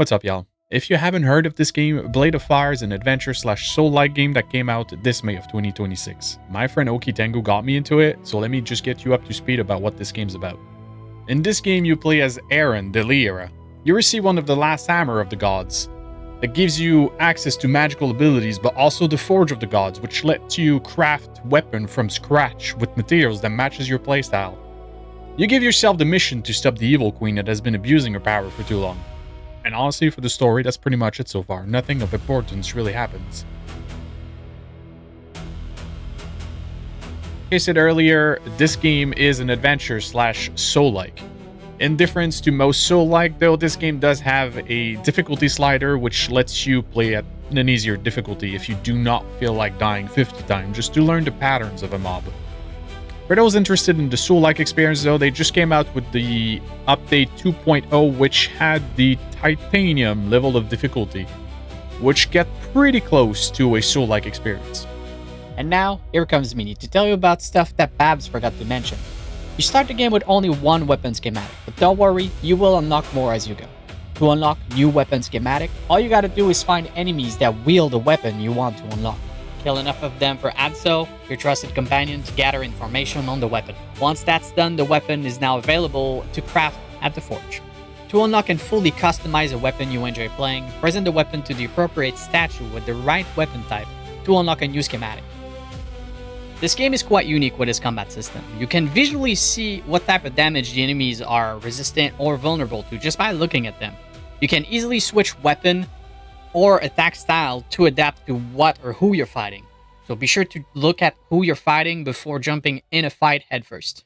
What's up, y'all? If you haven't heard of this game, Blade of Fire is an adventure slash soul-like game that came out this May of 2026. My friend Oki Tengu got me into it, so let me just get you up to speed about what this game's about. In this game, you play as Aaron the Lyra. You receive one of the last hammer of the gods that gives you access to magical abilities, but also the Forge of the Gods, which lets you craft weapon from scratch with materials that matches your playstyle. You give yourself the mission to stop the evil queen that has been abusing her power for too long. And honestly, for the story, that's pretty much it so far. Nothing of importance really happens. Like I said earlier, this game is an adventure slash soul-like. In difference to most soul-like, though, this game does have a difficulty slider, which lets you play at an easier difficulty if you do not feel like dying 50 times, just to learn the patterns of a mob. For those interested in the soul-like experience, though, they just came out with the update 2.0, which had the titanium level of difficulty, which get pretty close to a soul-like experience. And now, here comes me to tell you about stuff that Babs forgot to mention. You start the game with only one weapon schematic, but don't worry, you will unlock more as you go. To unlock new weapon schematic, all you gotta do is find enemies that wield the weapon you want to unlock. Kill enough of them for Adso, your trusted companion, to gather information on the weapon. Once that's done, the weapon is now available to craft at the forge. To unlock and fully customize a weapon you enjoy playing, present the weapon to the appropriate statue with the right weapon type to unlock a new schematic. This game is quite unique with its combat system. You can visually see what type of damage the enemies are resistant or vulnerable to just by looking at them. You can easily switch weapon or attack style to adapt to what or who you're fighting. So be sure to look at who you're fighting before jumping in a fight headfirst.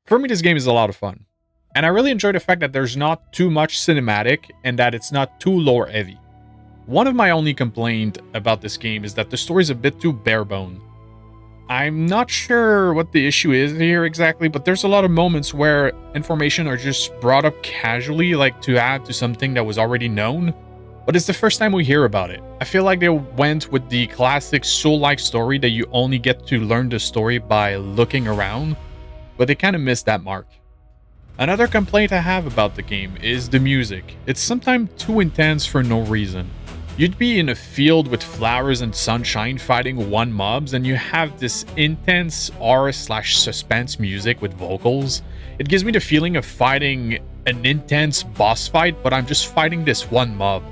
For me, this game is a lot of fun. And I really enjoy the fact that there's not too much cinematic and that it's not too lore heavy. One of my only complaints about this game is that the story is a bit too bare-bone. I'm not sure what the issue is here exactly, but there's a lot of moments where information are just brought up casually, like to add to something that was already known. But it's the first time we hear about it. I feel like they went with the classic soul-like story that you only get to learn the story by looking around, but they kind of missed that mark. Another complaint I have about the game is the music. It's sometimes too intense for no reason. You'd be in a field with flowers and sunshine fighting one mobs, and you have this intense horror/suspense music with vocals. It gives me the feeling of fighting an intense boss fight, but I'm just fighting this one mob.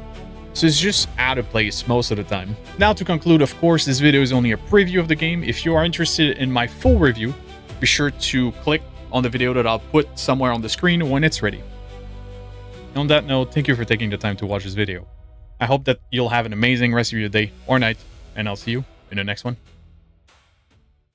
So it's just out of place most of the time. Now to conclude, of course, this video is only a preview of the game. If you are interested in my full review, be sure to click on the video that I'll put somewhere on the screen when it's ready. On that note, thank you for taking the time to watch this video. I hope that you'll have an amazing rest of your day or night, and I'll see you in the next one.